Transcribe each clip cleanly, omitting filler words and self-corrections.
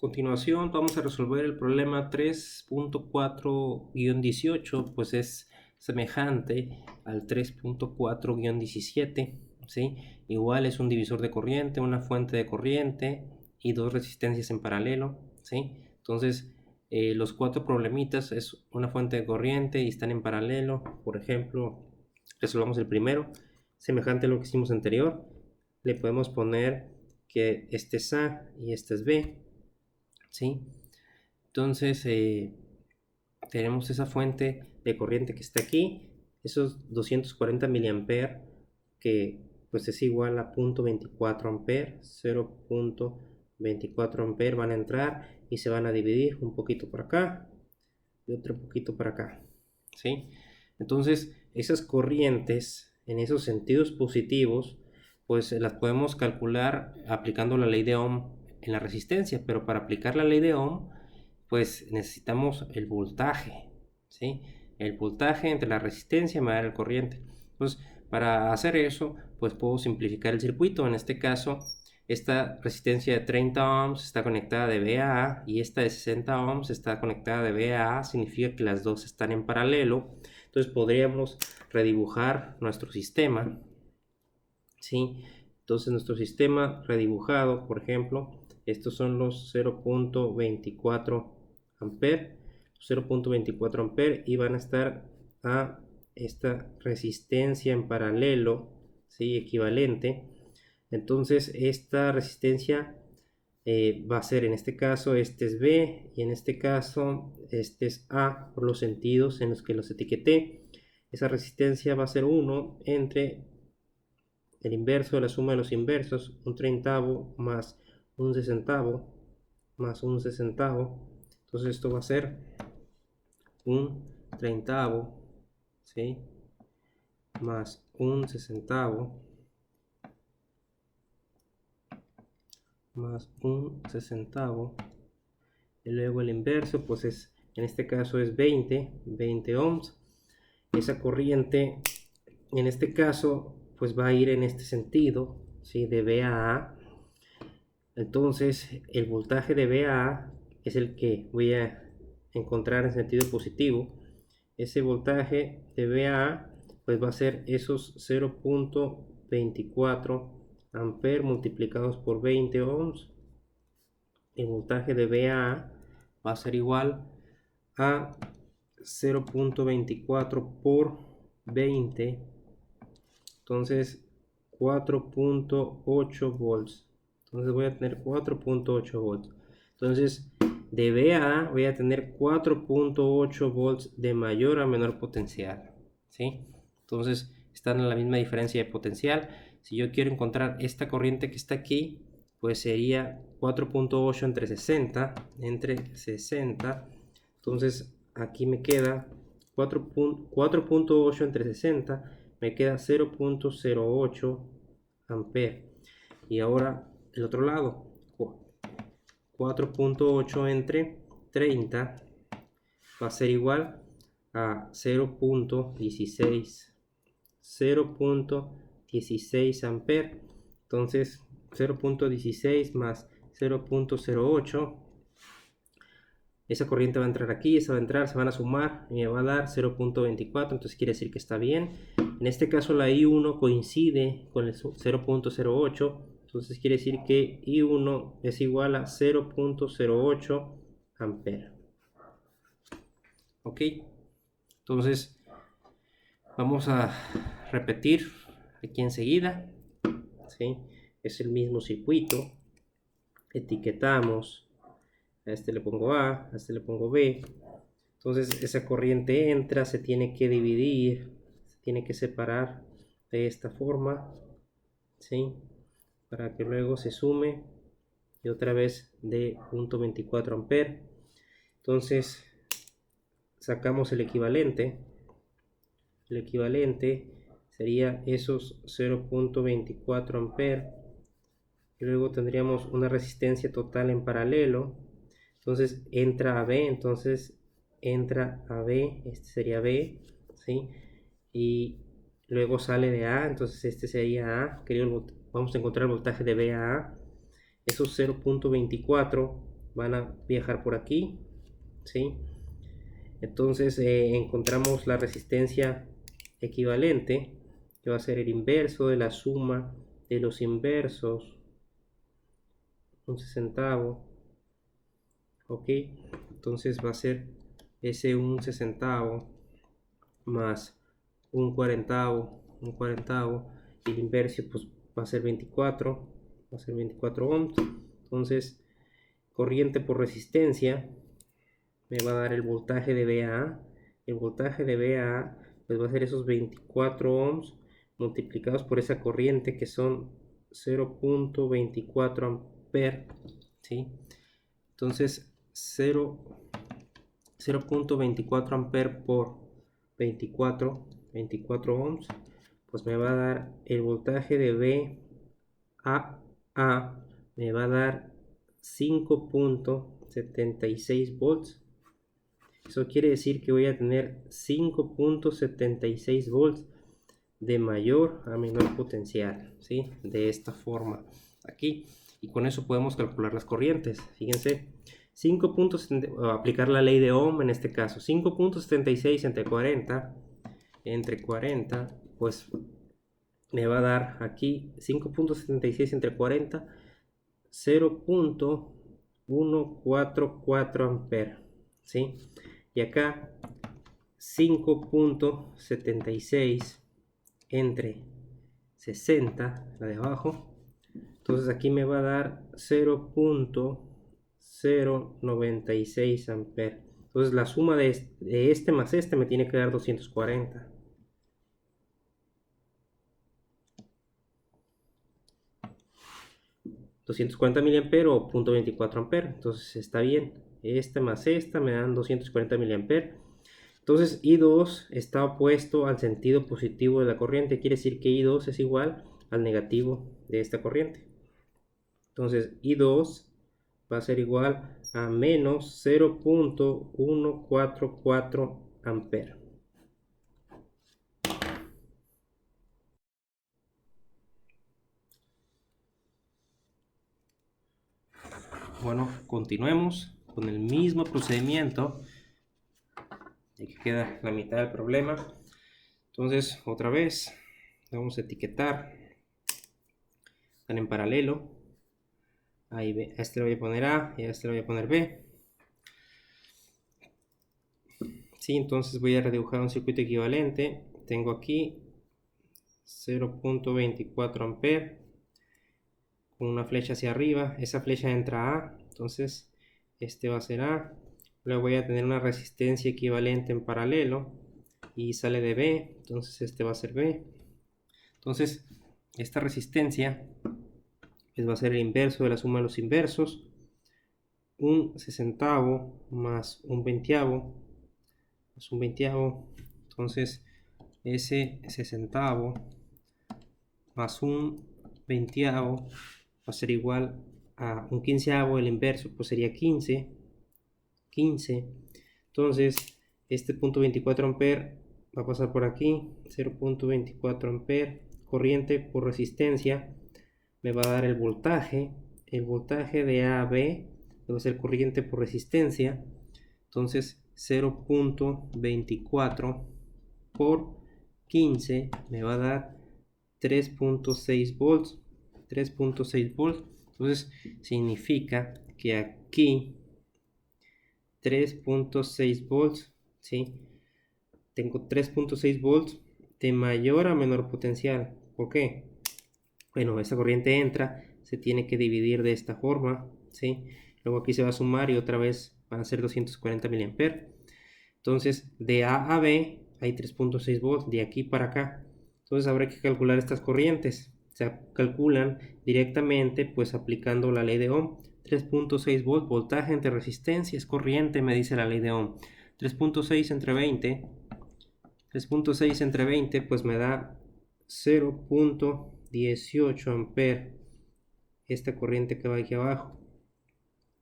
continuación vamos a resolver el problema 3.4-18, pues es semejante al 3.4-17, ¿sí? Igual es un divisor de corriente, una fuente de corriente y dos resistencias en paralelo, ¿sí? Entonces, los cuatro problemitas es una fuente de corriente y están en paralelo. Por ejemplo, resolvamos el primero, semejante a lo que hicimos anterior. Le podemos poner que este es A y este es B, ¿sí? Entonces tenemos esa fuente de corriente que está aquí, esos 240 miliamperes, que pues es igual a 0.24 amperes, 0.24 amperes van a entrar y se van a dividir un poquito por acá y otro poquito para acá, ¿sí? Entonces esas corrientes en esos sentidos positivos pues las podemos calcular aplicando la ley de Ohm en la resistencia, pero para aplicar la ley de Ohm pues necesitamos el voltaje, ¿sí? El voltaje entre la resistencia y la corriente. Entonces, para hacer eso, pues puedo simplificar el circuito. En este caso, esta resistencia de 30 ohms está conectada de B a A y esta de 60 ohms está conectada de B a A. Significa que las dos están en paralelo. Entonces, podríamos redibujar nuestro sistema, ¿sí? Entonces, nuestro sistema redibujado, por ejemplo, estos son los 0.24 amperes, 0.24 amperes, y van a estar a esta resistencia en paralelo, ¿sí? Equivalente. Entonces esta resistencia va a ser, en este caso este es B y en este caso este es A, por los sentidos en los que los etiqueté. Esa resistencia va a ser 1 entre el inverso de la suma de los inversos, un treintavo más un sesentavo más un sesentavo. Entonces esto va a ser un treintavo, ¿sí? Más un sesentavo más un sesentavo. Y luego el inverso, pues es, en este caso es 20 ohms. Esa corriente, en este caso, pues va a ir en este sentido, ¿sí? De B a A. Entonces, el voltaje de B a A es el que voy a encontrar en sentido positivo. Ese voltaje de B a A pues va a ser esos 0.24 amperes multiplicados por 20 ohms. El voltaje de B a A va a ser igual a 0.24 por 20, entonces 4.8 volts. Entonces voy a tener 4.8 volts. Entonces de B a A voy a tener 4.8 volts de mayor a menor potencial, ¿sí? Entonces están en la misma diferencia de potencial. Si yo quiero encontrar esta corriente que está aquí, pues sería 4.8 entre 60, entonces aquí me queda 4.8 entre 60, me queda 0.08 amperes. Y ahora el otro lado, 4.8 entre 30 va a ser igual a 0.16 amperes. Entonces 0.16 más 0.08, esa corriente va a entrar aquí, esa va a entrar, se van a sumar y me va a dar 0.24, entonces quiere decir que está bien. En este caso la I1 coincide con el 0.08, entonces quiere decir que I1 es igual a 0.08 amperes. Ok, entonces vamos a repetir aquí enseguida, ¿sí? Es el mismo circuito, etiquetamos, a este le pongo A, a este le pongo B. Entonces esa corriente entra, se tiene que dividir, se tiene que separar de esta forma, ¿sí? Para que luego se sume y otra vez de 0.24 amperes. Entonces sacamos el equivalente. El equivalente sería esos 0.24 amperes. Y luego tendríamos una resistencia total en paralelo. Entonces entra a B, entonces entra a B, este sería B, ¿sí? Y luego sale de A, entonces este sería A, vamos a encontrar el voltaje de B a A, esos 0.24 van a viajar por aquí, ¿sí? Entonces encontramos la resistencia equivalente, que va a ser el inverso de la suma de los inversos, un sesentavo, ok. Entonces va a ser ese un sesentavo más un cuarentavo, y el inverso pues va a ser 24, va a ser 24 ohms. Entonces corriente por resistencia me va a dar el voltaje de VA. El voltaje de VA pues va a ser esos 24 ohms multiplicados por esa corriente, que son 0.24 amperes, ¿sí? Entonces 0.24 amperes por 24 ohms, pues me va a dar el voltaje de VAA, me va a dar 5.76 volts. Eso quiere decir que voy a tener 5.76 volts de mayor a menor potencial, ¿sí? De esta forma aquí. Y con eso podemos calcular las corrientes. Fíjense, aplicar la ley de Ohm en este caso. 5.76 entre 40, pues me va a dar aquí 5.76 entre 40, 0.144 amperes, ¿sí? Y acá 5.76 entre 60, la de abajo. Entonces aquí me va a dar 0.096 amperes. Entonces la suma de este más este me tiene que dar 240. miliamperes o 0.24 amperes. Entonces está bien. Este más esta me dan 240 miliamperes. Entonces I2 está opuesto al sentido positivo de la corriente. Quiere decir que I2 es igual al negativo de esta corriente. Entonces I2 va a ser igual a menos 0.144 amperes. Bueno, continuemos con el mismo procedimiento. Aquí queda la mitad del problema. Entonces, otra vez, vamos a etiquetar. Están en paralelo. Ahí a este le voy a poner A y a este le voy a poner B. Sí, entonces voy a redibujar un circuito equivalente. Tengo aquí 0.24 amperes con una flecha hacia arriba. Esa flecha entra a A, entonces este va a ser A. Luego voy a tener una resistencia equivalente en paralelo y sale de B, entonces este va a ser B. Entonces esta resistencia pues va a ser el inverso de la suma de los inversos, un sesentavo más un veintiavo, entonces ese sesentavo más un veintiavo va a ser igual a un quinceavo. El inverso pues sería 15. Entonces este punto 24 amperes va a pasar por aquí, 0.24 amperes, corriente por resistencia me va a dar el voltaje de A a B va a ser corriente por resistencia. Entonces 0.24 por 15 me va a dar 3.6 volts. Entonces significa que aquí 3.6 volts, ¿sí? Tengo 3.6 volts de mayor a menor potencial. ¿Por qué? Bueno, esa corriente entra, se tiene que dividir de esta forma, ¿sí? Luego aquí se va a sumar y otra vez van a ser 240 miliamperes. Entonces, de A a B hay 3.6 volts, de aquí para acá. Entonces habrá que calcular estas corrientes. Se calculan directamente pues aplicando la ley de Ohm. 3.6 volts, voltaje entre resistencia, es corriente, me dice la ley de Ohm. 3.6 entre 20, pues me da 0.18 amperes esta corriente que va aquí abajo.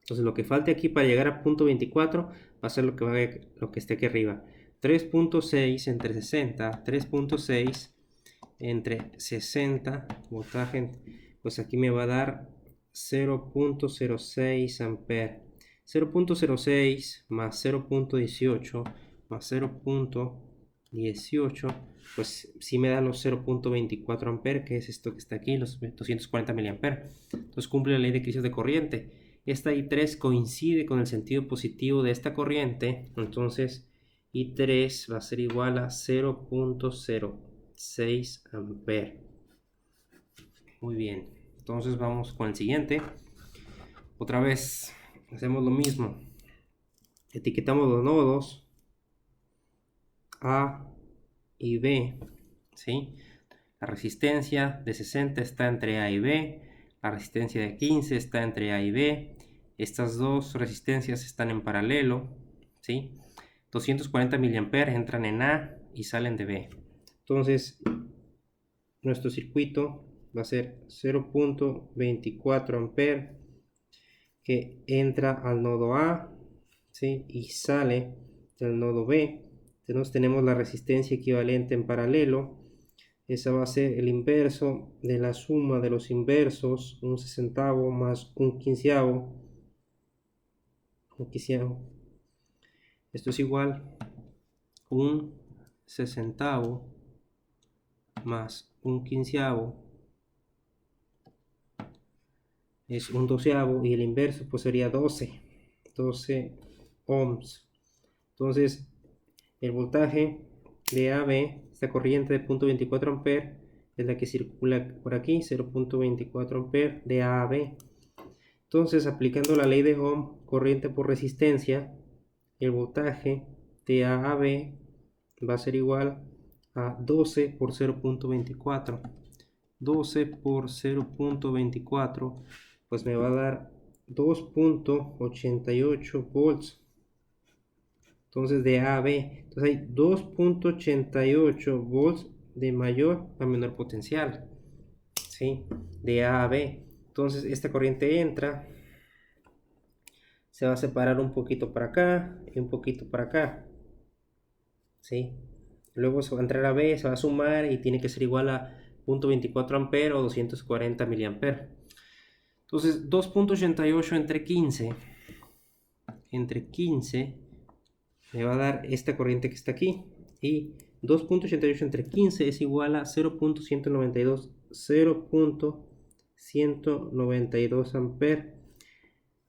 Entonces lo que falte aquí para llegar a punto 24 va a ser lo que esté aquí arriba. 3.6 entre 60, 3.6 entre 60 voltaje, pues aquí me va a dar 0.06 amperes. 0.06 más 0.18 más 0.18, pues sí me da los 0.24 amperes, que es esto que está aquí, los 240 miliamperes. Entonces cumple la ley de Kirchhoff de corriente. Esta I3 coincide con el sentido positivo de esta corriente, entonces I3 va a ser igual a 0.06 amperes. Muy bien, entonces vamos con el siguiente. Otra vez hacemos lo mismo. Etiquetamos los nodos A y B, ¿sí? La resistencia de 60 está entre A y B, la resistencia de 15 está entre A y B. Estas dos resistencias están en paralelo, ¿sí? 240 miliamperes entran en A y salen de B. Entonces, nuestro circuito va a ser 0.24 amperes que entra al nodo A, ¿sí? Y sale del nodo B. Entonces tenemos la resistencia equivalente en paralelo. Esa va a ser el inverso de la suma de los inversos, un sesentavo más un quinceavo. Esto es igual a un sesentavo más un quinceavo es un doceavo, y el inverso pues sería 12 ohms. Entonces el voltaje de AB, esta corriente de 0.24 amperes, es la que circula por aquí, 0.24 amperes de A a B. Entonces, aplicando la ley de Ohm, corriente por resistencia, el voltaje de A a B va a ser igual a 12 por 0.24. 12 por 0.24, pues me va a dar 2.88 volts. Entonces de A a B, entonces hay 2.88 volts de mayor a menor potencial, ¿sí? De A a B. Entonces esta corriente entra, se va a separar un poquito para acá y un poquito para acá, ¿sí? Luego se va a entrar a B, se va a sumar y tiene que ser igual a 0.24 amperes o 240 miliamperes. Entonces 2.88 entre 15 me va a dar esta corriente que está aquí, y 2.88 entre 15 es igual a 0.192 amperes.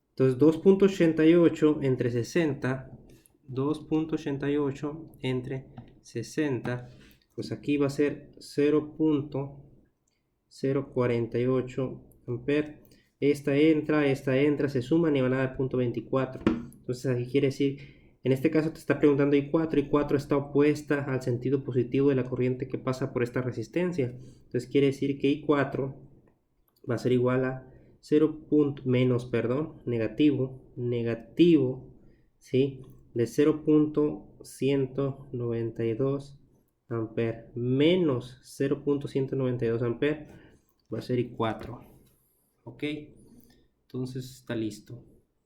Entonces 2.88 entre 60, 2.88 entre 60, pues aquí va a ser 0.048 amperes. Esta entra, se suman y van a dar 0.24. Entonces aquí quiere decir, en este caso te está preguntando I4, y 4 está opuesta al sentido positivo de la corriente que pasa por esta resistencia. Entonces quiere decir que I4 va a ser igual a negativo, ¿sí? De 0.192 amperes menos 0.192 amperes va a ser I4. Ok, entonces está listo.